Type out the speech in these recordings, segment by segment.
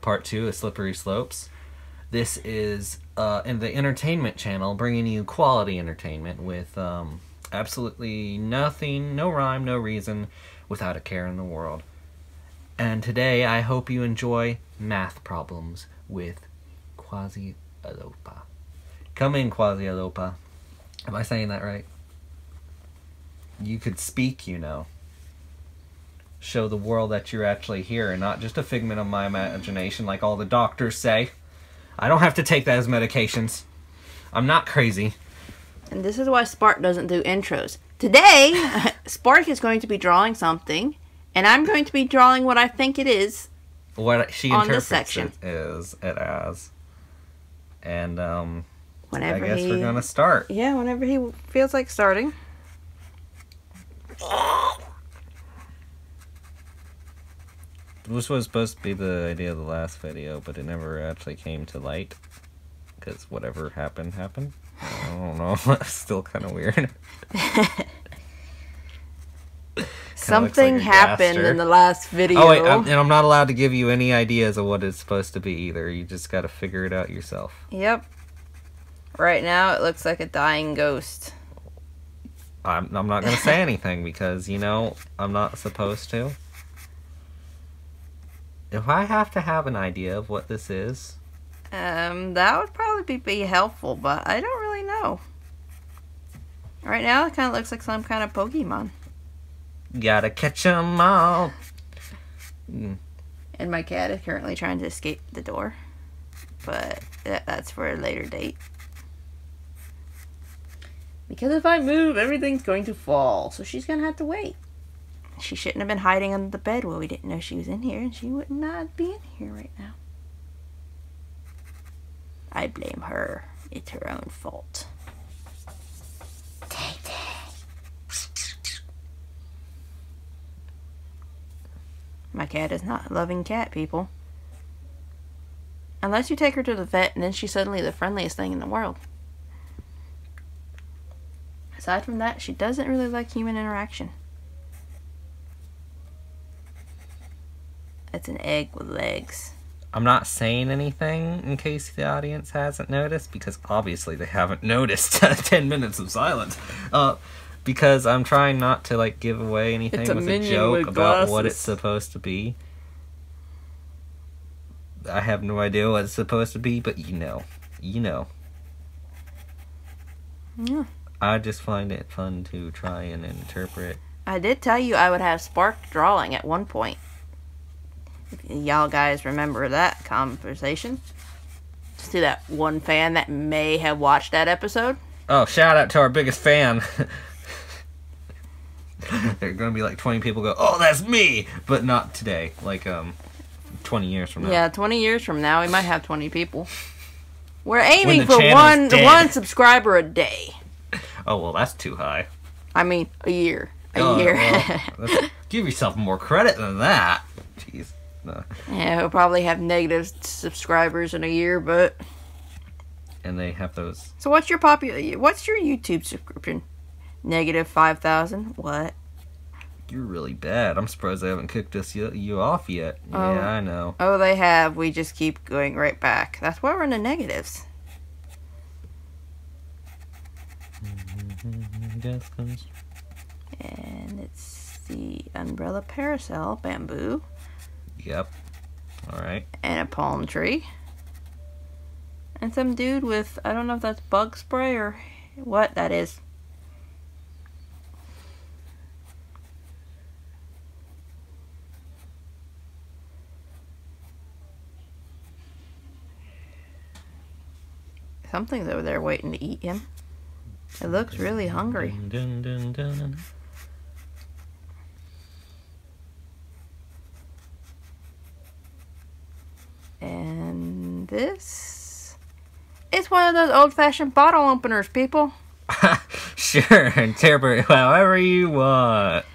part 2 of Slippery Slopes. This is in the entertainment channel, bringing you quality entertainment with absolutely nothing, no rhyme, no reason, without a care in the world. And today, I hope you enjoy math problems with Quasi Alopa. Come in, Quasi Alopa. Am I saying that right? You could speak, you know. Show the world that you're actually here and not just a figment of my imagination like all the doctors say. I don't have to take that as medications. I'm not crazy. And this is why Spark doesn't do intros. Today, Spark is going to be drawing something, and I'm going to be drawing what I think it is. What she on interprets this section. it as. And, Whenever I guess we're gonna start. Yeah, whenever he feels like starting. This was supposed to be the idea of the last video, but it never actually came to light. Because whatever happened, happened. I don't know. It's still kind of weird. Something like happened in the last video. Oh, wait, and I'm not allowed to give you any ideas of what it's supposed to be either. You just gotta figure it out yourself. Yep. Right now, it looks like a dying ghost. I'm not gonna say anything because, you know, I'm not supposed to. If I have to have an idea of what this is... that would probably be helpful, but I don't really know. Right now, it kind of looks like some kind of Pokemon. Gotta catch 'em all. And my cat is currently trying to escape the door. But that's for a later date. Because if I move, everything's going to fall. So she's going to have to wait. She shouldn't have been hiding under the bed while we didn't know she was in here. And she would not be in here right now. I blame her. It's her own fault. My cat is not a loving cat, people. Unless you take her to the vet and then she's suddenly the friendliest thing in the world. Aside from that, she doesn't really like human interaction. It's an egg with legs. I'm not saying anything in case the audience hasn't noticed, because obviously they haven't noticed 10 minutes of silence. Because I'm trying not to, like, give away anything with a joke about what it's supposed to be. I have no idea what it's supposed to be, but you know. You know. Yeah. I just find it fun to try and interpret. I did tell you I would have Spark drawing at one point. If y'all guys remember that conversation. Just to that one fan that may have watched that episode. Oh, shout out to our biggest fan. There are going to be like 20 people go, oh, that's me! But not today. Like, 20 years from now. Yeah, 20 years from now, we might have 20 people. We're aiming for one subscriber a day. Oh, well, that's too high. I mean, a year. A year. Well, give yourself more credit than that. Jeez. No. Yeah, we'll probably have negative subscribers in a year, but... And they have those... So what's your YouTube subscription? Negative 5,000? What? You're really bad. I'm surprised they haven't kicked you off yet. Oh. Yeah, I know. Oh, they have. We just keep going right back. That's why we're in the negatives. And it's the umbrella parasol bamboo. Yep. Alright. And a palm tree. And some dude with, I don't know if that's bug spray or what that is. Something's over there waiting to eat him. It looks really hungry. Dun, dun, dun, dun. And this is one of those old-fashioned bottle openers, people. Sure, interpret however you want.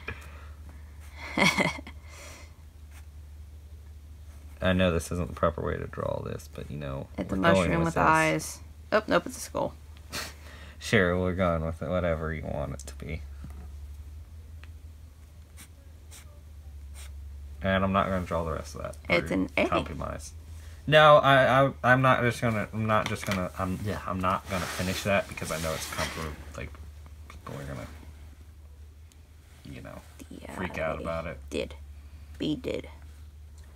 I know this isn't the proper way to draw this, but you know. It's a mushroom with eyes. Oh, nope, it's a skull. Sure, we're going with it, whatever you want it to be. And I'm not going to draw the rest of that. It's an A. Compromise. No, I'm not just gonna. I'm not just gonna. I'm not gonna finish that because I know it's like people are gonna, freak out about it. Did. B did.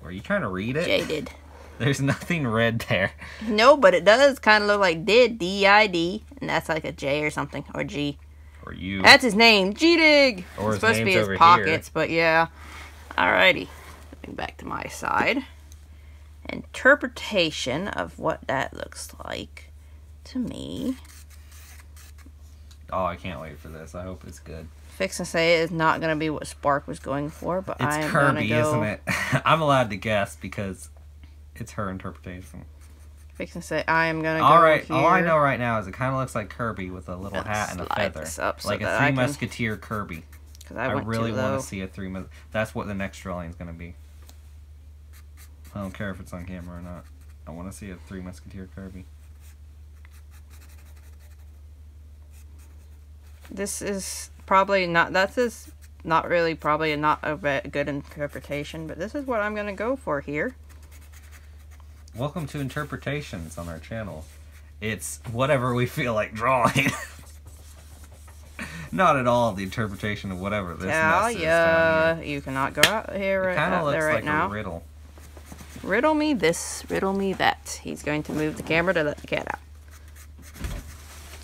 Were you trying to read it? J did. There's nothing red there. No, but it does kind of look like did. D-I-D. And that's like a J or something. Or G. Or you. That's his name. G-Dig. Or it's supposed to be name's his over pockets, but yeah. Alrighty. Moving back to my side. Interpretation of what that looks like to me. Oh, I can't wait for this. I hope it's good. Fix and say it is not going to be what Spark was going for, but It's I am Kirby, going to go... isn't it? I'm allowed to guess because it's her interpretation. Fix and say I am going to go Alright, here. all I know right now is it kind of looks like Kirby with a little hat and a slide feather. this up so Like a that I Three can- Musketeer Kirby. 'Cause I went really too want low. to see a That's what the next drawing is going to be. I don't care if it's on camera or not. I want to see a Three Musketeer Kirby. This is probably not... That's not really probably not a good interpretation, but this is what I'm going to go for here. Welcome to Interpretations on our channel. It's whatever we feel like drawing. Not at all the interpretation of whatever this mess is down here. You cannot go out here It kind of out looks there right like now. a riddle. Riddle me this, riddle me that. He's going to move the camera to let the cat out.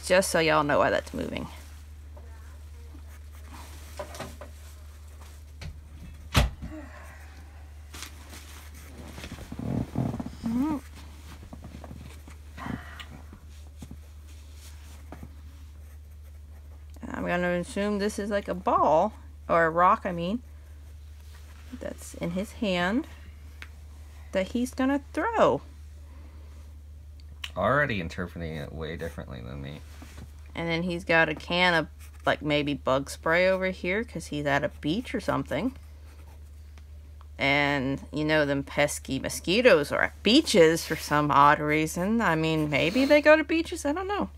Just so y'all know why that's moving. I'm going to assume this is like a ball, or a rock, I mean, that's in his hand that he's going to throw. Already interpreting it way differently than me. And then he's got a can of, like, maybe bug spray over here because he's at a beach or something. And, you know, them pesky mosquitoes are at beaches for some odd reason. I mean, maybe they go to beaches, I don't know.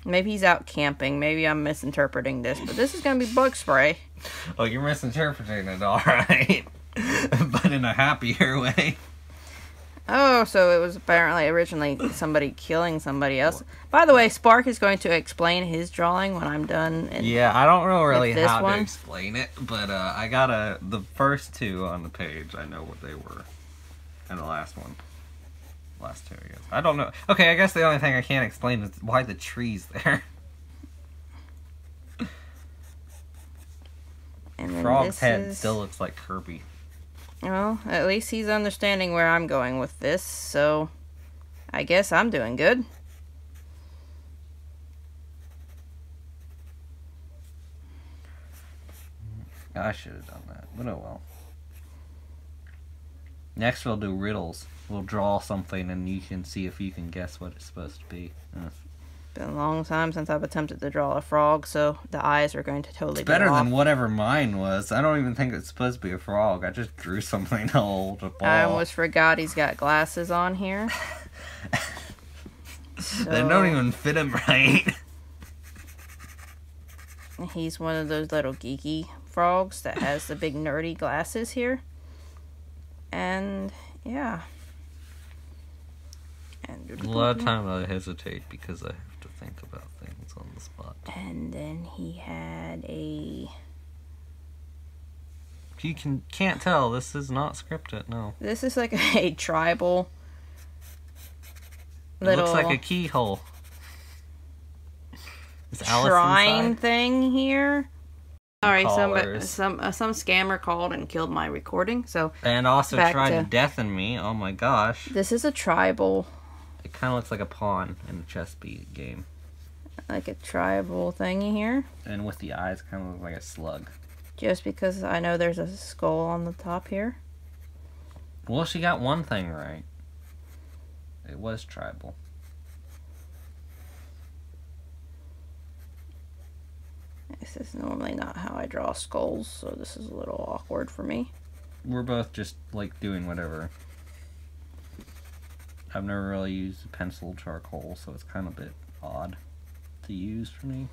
Maybe he's out camping. Maybe I'm misinterpreting this, but this is going to be bug spray. Oh, you're misinterpreting it, alright. But in a happier way. Oh, so it was apparently originally somebody killing somebody else. By the way, Spark is going to explain his drawing when I'm done. Yeah, I don't know really this how one. to explain it, but I got the first two on the page. I know what they were. And the last one. Last two, I guess. I don't know. Okay, I guess the only thing I can't explain is why the tree's there. And then Frog's this head is... still looks like Kirby. Well, at least he's understanding where I'm going with this, so I guess I'm doing good. I should have done that, but oh well. Next we'll do riddles. We'll draw something and you can see if you can guess what it's supposed to be. Been a long time since I've attempted to draw a frog, so the eyes are going to totally It's better be off. than whatever mine was. I don't even think it's supposed to be a frog. I just drew something old. A ball. I almost forgot he's got glasses on here. They don't even fit him right. He's one of those little geeky frogs that has the big nerdy glasses here. And, yeah. And A lot of time I hesitate because I have to think about things on the spot. And then he had a... You can't tell. This is not scripted, no. This is like a tribal It little looks like a keyhole. Is Alice shrine inside? thing here. Alright, Callers. some scammer called and killed my recording, so And also back tried to to- deafen me. Oh my gosh. this is a tribal, It kind of looks like a pawn in a chess beat game. like a tribal thingy here. And with the eyes, kind of look like a slug. Just because I know there's a skull on the top here. Well, she got one thing right. It was tribal. This is normally not how I draw skulls, so this is a little awkward for me. We're both just, like, doing whatever. I've never really used pencil charcoal, so it's kind of a bit odd to use for me.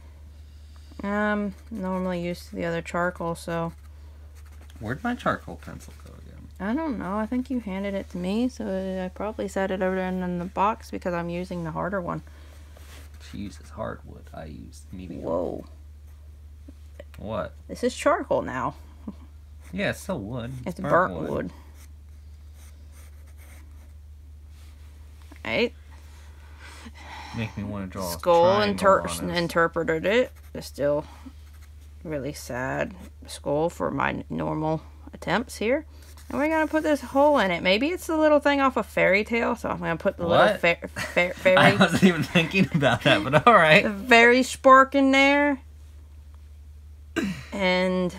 Normally used to the other charcoal, so Where'd my charcoal pencil go again? I don't know. I think you handed it to me, so I probably set it over in the box because I'm using the harder one. She uses hardwood. I use medium. Whoa. What? This is charcoal now. Yeah, it's still wood. It's burnt wood. Right? Make me want to draw Skull a triangle on it. interpreted it. It's still really sad skull for my normal attempts here. And we're going to put this hole in it. Maybe it's the little thing off a fairy tale. So I'm going to put the little fairy... I wasn't even thinking about that, but alright. The fairy spark in there. And...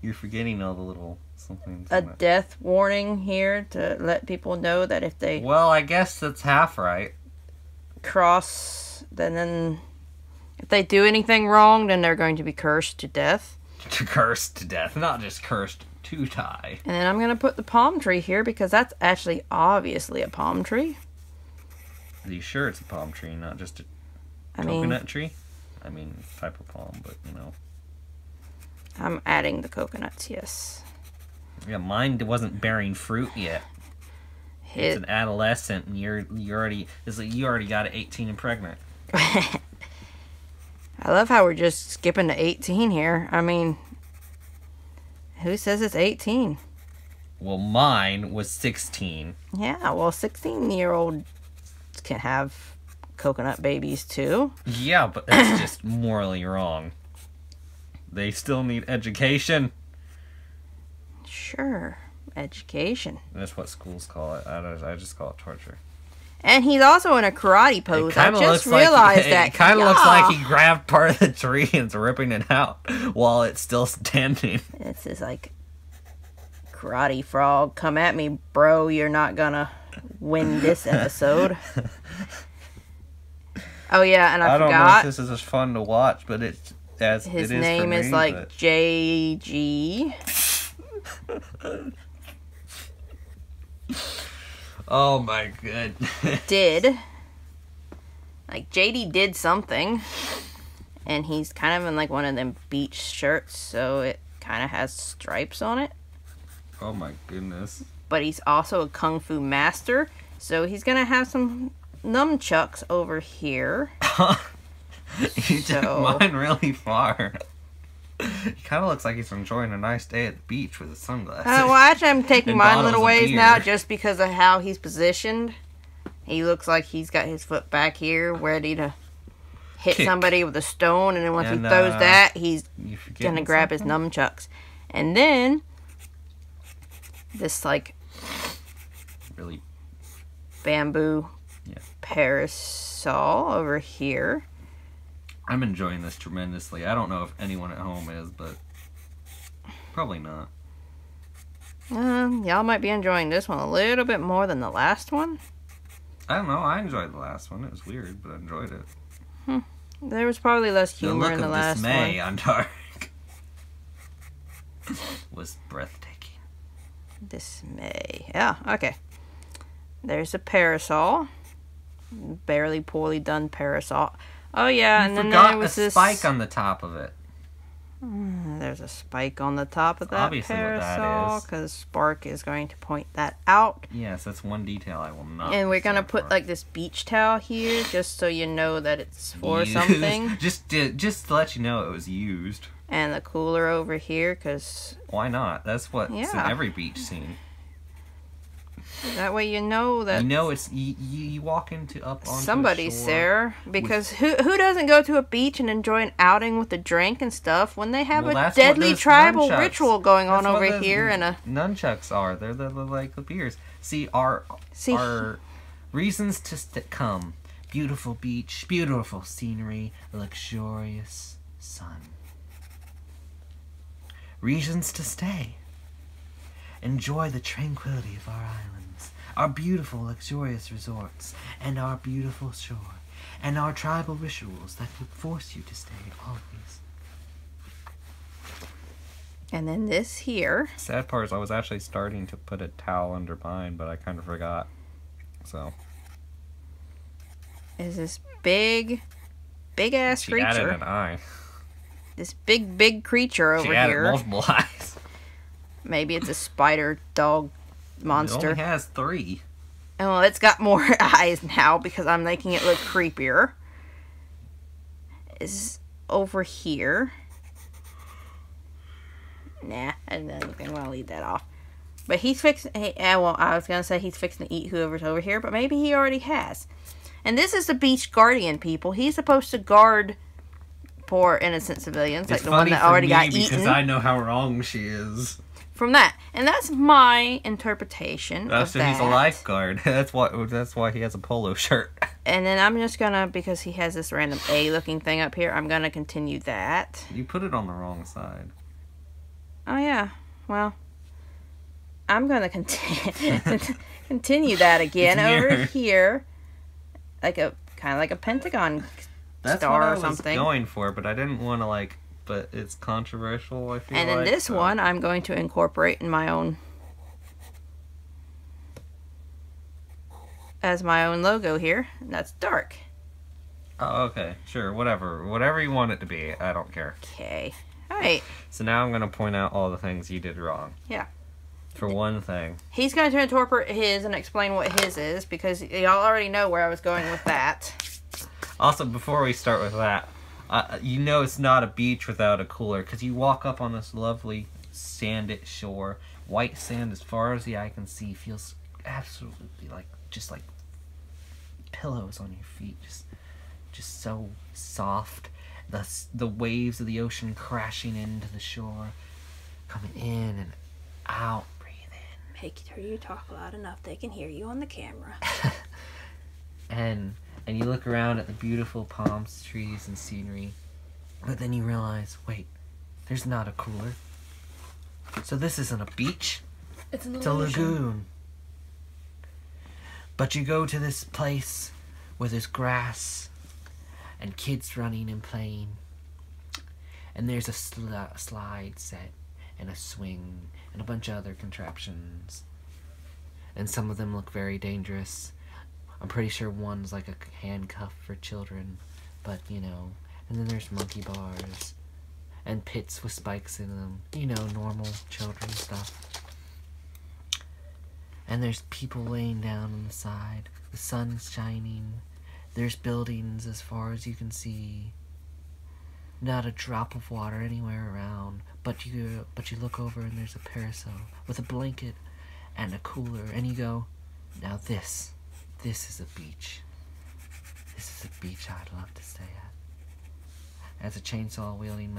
You're forgetting all the little something. A death warning here to let people know that if they... Well, I guess that's half right. Cross... Then... If they do anything wrong, then they're going to be cursed to death. Cursed to death, not just cursed to die. And then I'm going to put the palm tree here because that's actually obviously a palm tree. Are you sure it's a palm tree, not just a coconut tree? I mean, type of palm, but you know. I'm adding the coconuts, yes. Yeah, mine wasn't bearing fruit yet. It's an adolescent, and you already got it 18 and pregnant. I love how we're just skipping to 18 here. I mean, who says it's 18? Well, mine was 16. Yeah, well, 16-year-olds can have coconut babies too. Yeah, but that's just morally wrong. They still need education. Sure, education. That's what schools call it. I just call it torture. And he's also in a karate pose. I just realized that. It kind of looks like he grabbed part of the tree and is ripping it out while it's still standing. This is like, karate frog, come at me, bro. You're not gonna win this episode. Oh yeah, and I forgot. I don't know if this is as fun to watch, but his name is like JG. Oh my goodness. JD did something. And he's kind of in like one of them beach shirts, so it kind of has stripes on it. Oh my goodness. But he's also a kung fu master, so he's gonna have some nunchucks over here. You took mine really far. He kind of looks like he's enjoying a nice day at the beach with his sunglasses. Well, actually, I'm taking mine a little ways now just because of how he's positioned. He looks like he's got his foot back here, ready to hit somebody with a stone, and then once he throws that, he's going to grab his nunchucks. And then, this, like, really bamboo parasol over here. I'm enjoying this tremendously. I don't know if anyone at home is, but probably not. Y'all might be enjoying this one a little bit more than the last one. I don't know. I enjoyed the last one. It was weird, but I enjoyed it. There was probably less humor in the last one. The look of dismay on Dark was breathtaking. Dismay. Yeah, okay. There's a parasol. Barely poorly done parasol. Oh yeah, and then there was this spike on the top of it. There's a spike on the top of that obviously parasol because Spark is going to point that out. Yes, that's one detail I will not. And we're gonna put like this beach towel here, just so you know that it's for something. just to let you know it was used. And the cooler over here, because why not? That's what's in every beach scene. That way you know that... You know, it's you walk onto somebody's there. Because who doesn't go to a beach and enjoy an outing with a drink and stuff when they have a deadly tribal ritual going on over here? And nunchucks are. They're like the beers. See, our reasons to come. Beautiful beach, beautiful scenery, luxurious sun. Reasons to stay. Enjoy the tranquility of our islands, our beautiful luxurious resorts, and our beautiful shore, and our tribal rituals that would force you to stay always. And then this here. Sad part is I was actually starting to put a towel under mine, but I kind of forgot. So. Is this big ass creature. She added an eye. This big creature over here. She added multiple eyes. Maybe it's a spider dog monster. It only has 3. And well, it's got more eyes now because I'm making it look creepier. Is over here. Nah, and then I'm gonna leave that off. But he's fixing. Well, I was gonna say he's fixing to eat whoever's over here, but maybe he already has. And this is the beach guardian, people. He's supposed to guard poor innocent civilians, like the one that already got eaten. Because I know how wrong she is. From that, and that's my interpretation of that. He's a lifeguard. That's why he has a polo shirt. And then I'm just gonna, because he has this random A-looking thing up here, I'm gonna continue that. You put it on the wrong side. Oh yeah, well, I'm gonna continue that again over here, like a kind of like a pentagon star or something. That's what I was going for, but I didn't want to But it's controversial, I feel like. And then this one, I'm going to incorporate in my own, as my own logo here. And that's dark. Oh, okay. Sure, whatever. Whatever you want it to be. I don't care. Okay. Alright. So now I'm going to point out all the things you did wrong. Yeah. For one thing. He's going to interpret his and explain what his is, because y'all already know where I was going with that. Also, before we start with that, you know it's not a beach without a cooler, because you walk up on this lovely sanded shore. White sand as far as the eye can see, feels absolutely just like pillows on your feet, just so soft. The waves of the ocean crashing into the shore, coming in and out. Breathe in. Make sure you talk loud enough they can hear you on the camera. and you look around at the beautiful palm trees and scenery, but then you realize, wait, there's not a cooler. So this isn't a beach. It's a lagoon. But you go to this place where there's grass and kids running and playing. And there's a slide set and a swing and a bunch of other contraptions. And some of them look very dangerous. I'm pretty sure one's like a handcuff for children, but you know. And then there's monkey bars and pits with spikes in them. You know, normal children stuff. And there's people laying down on the side. The sun's shining. There's buildings as far as you can see. Not a drop of water anywhere around. But you look over and there's a parasol with a blanket and a cooler. And you go, now this is a beach. This is a beach I'd love to stay at. As a chainsaw-wielding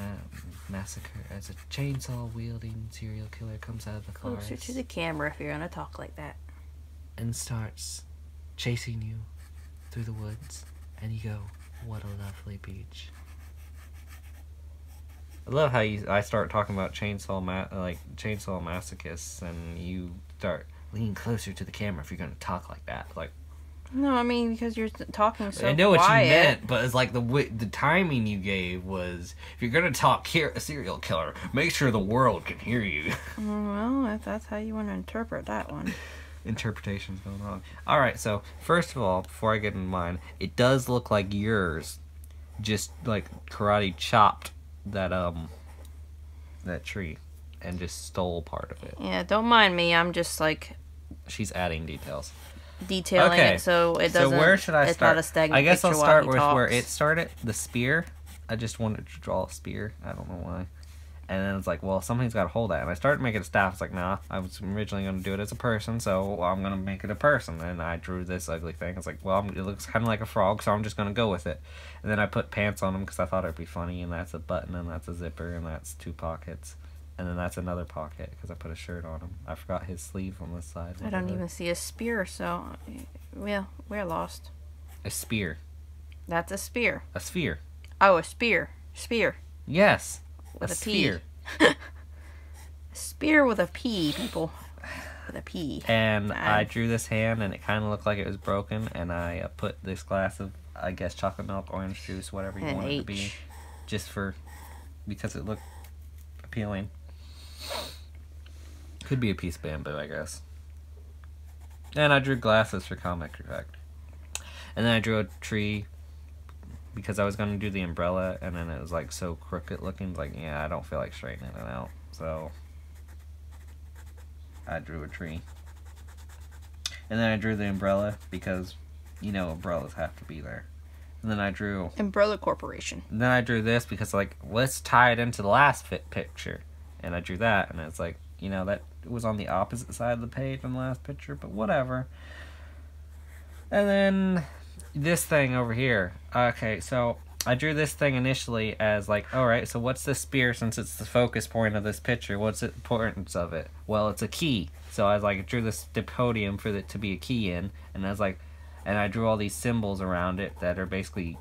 serial killer comes out of the cars. Closer to the camera if you're gonna talk like that. And starts chasing you through the woods. And you go, what a lovely beach. I love how I start talking about chainsaw masochists, and you start leaning closer to the camera if you're gonna talk like that. Like, no, I mean, because you're talking so I know what quiet. you meant, but it's like the timing you gave was, if you're gonna talk a serial killer, make sure the world can hear you. Well, if that's how you want to interpret that one. Interpretation's going on. Alright, so first of all, before I get into mine, it does look like yours just like karate chopped that tree and just stole part of it. Yeah, don't mind me. I'm just like she's adding details. Detailing it so it doesn't. So where should I start? It's not a stagnant I guess I'll picture start while with he where talks. it started. The spear. I just wanted to draw a spear. I don't know why. And then it's like, well, something's got to hold that. And I started making a staff. It's like, nah, I was originally going to do it as a person, so I'm going to make it a person. And I drew this ugly thing. It's like, well, it looks kind of like a frog, so I'm just going to go with it. And then I put pants on them because I thought it'd be funny. And that's a button, and that's a zipper, and that's 2 pockets. And then that's another pocket because I put a shirt on him. I forgot his sleeve on this side. I don't even see a spear, so well, we're lost. A spear. That's a spear. A sphere. Oh, a spear. Spear. Yes. With a sphere. P. Spear with a P, people. With a P. And I drew this hand, and it kind of looked like it was broken. And I put this glass of, I guess, chocolate milk, orange juice, whatever you want it to be, just because it looked appealing. Could be a piece of bamboo, I guess. And I drew glasses for comic effect. And then I drew a tree because I was going to do the umbrella, and then it was like so crooked looking. Like, yeah, I don't feel like straightening it out. So I drew a tree. And then I drew the umbrella because, umbrellas have to be there. And then I drew... Umbrella Corporation. Then I drew this because, let's tie it into the last picture. And I drew that, and it's like, that was on the opposite side of the page on the last picture, but whatever. And then this thing over here. Okay, so I drew this thing initially as alright, so what's the spear since it's the focus point of this picture? What's the importance of it? Well, it's a key. So I was drew this podium for it to be a key in, and I was and I drew all these symbols around it that are basically,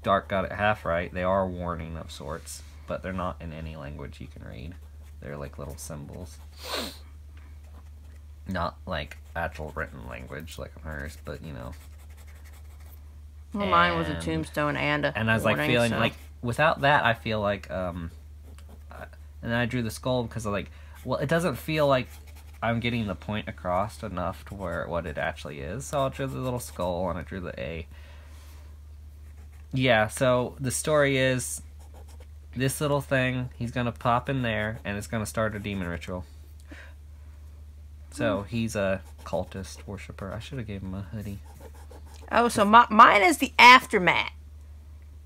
Dark got it half right. They are a warning of sorts, but they're not in any language you can read. They're little symbols. Not actual written language like hers, but Well, mine was a tombstone and a And I was warning, feeling so. without that, I feel and then I drew the skull because it doesn't feel like I'm getting the point across enough to what it actually is. So I drew the little skull and I drew the A. Yeah, so the story is this little thing, he's going to pop in there and it's going to start a demon ritual. So he's a cultist worshiper. I should have gave him a hoodie. Oh, so mine is the aftermath.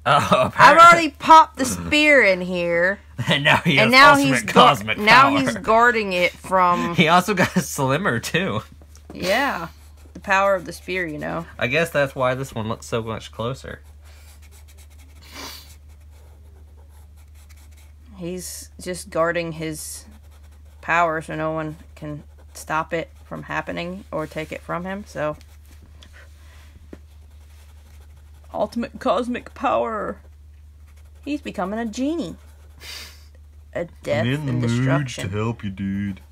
Oh, I've already popped the spear in here. And now he has ultimate cosmic power. Now he's guarding it from... He also got a slimmer, too. Yeah. The power of the spear, I guess that's why this one looks so much closer. He's just guarding his power so no one can stop it from happening or take it from him, so... Ultimate cosmic power. He's becoming a genie. A death and destruction. help you, dude.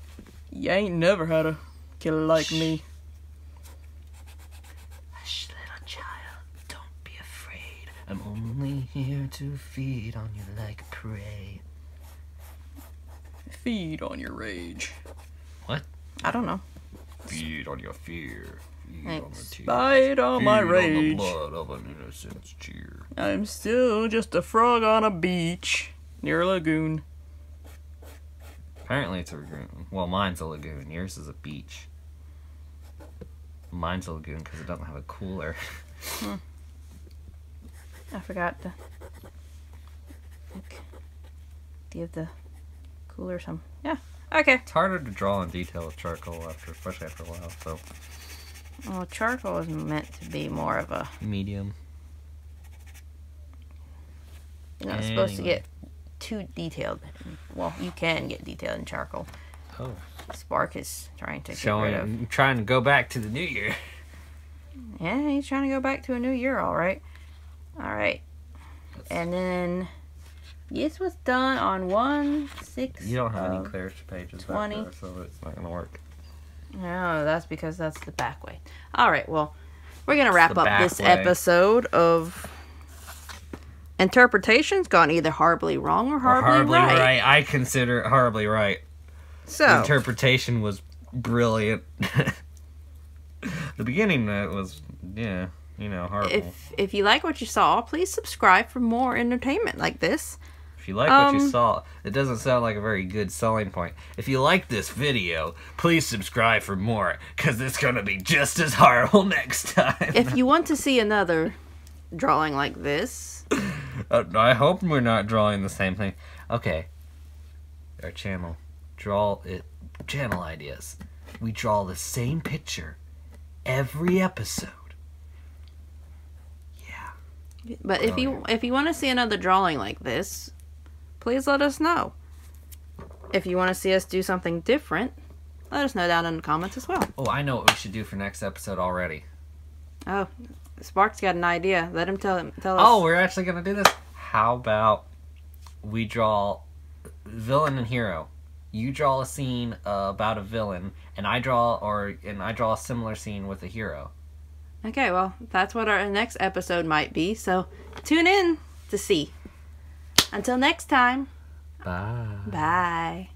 You ain't never had a killer like me. Hush, little child. Don't be afraid. I'm only here to feed on you like prey. Feed on your rage. What? I don't know. Feed on your fear. Bite on my rage. On the blood of an innocent's cheer. I'm still just a frog on a beach near a lagoon. Apparently it's a lagoon. Well, mine's a lagoon. Yours is a beach. Mine's a lagoon because it doesn't have a cooler. I forgot to give the cooler some. Yeah. Okay. It's harder to draw in detail with charcoal especially after a while. So. Well, charcoal is meant to be more of a medium. You're not supposed to get too detailed. Well, you can get detailed in charcoal. Oh. Spark is trying to get rid of. Trying to go back to the new year. Yeah, he's trying to go back to a new year, alright. Alright. And then this was done on 1/6. You don't have any clear pages 20. back there, so it's not going to work. No, that's because that's the back way. Alright, well, we're going to wrap up this episode of Interpretations Gone Either Horribly Wrong or Horribly Right. I consider it horribly right. So, the interpretation was brilliant. The beginning was, horrible. If you like what you saw, please subscribe for more entertainment like this. If you like what you saw, it doesn't sound like a very good selling point. If you like this video, please subscribe for more, because it's going to be just as horrible next time. If you want to see another drawing like this... I hope we're not drawing the same thing. Okay. Our channel. Channel ideas. We draw the same picture every episode. Yeah. But if you want to see another drawing like this, please let us know. If you want to see us do something different, let us know down in the comments as well. Oh, I know what we should do for next episode already. Oh, Spark's got an idea. Let him tell us. Oh, we're actually going to do this? How about we draw villain and hero? You draw a scene about a villain, and I draw a similar scene with a hero. Okay, well, that's what our next episode might be, so tune in to see. Until next time. Bye. Bye.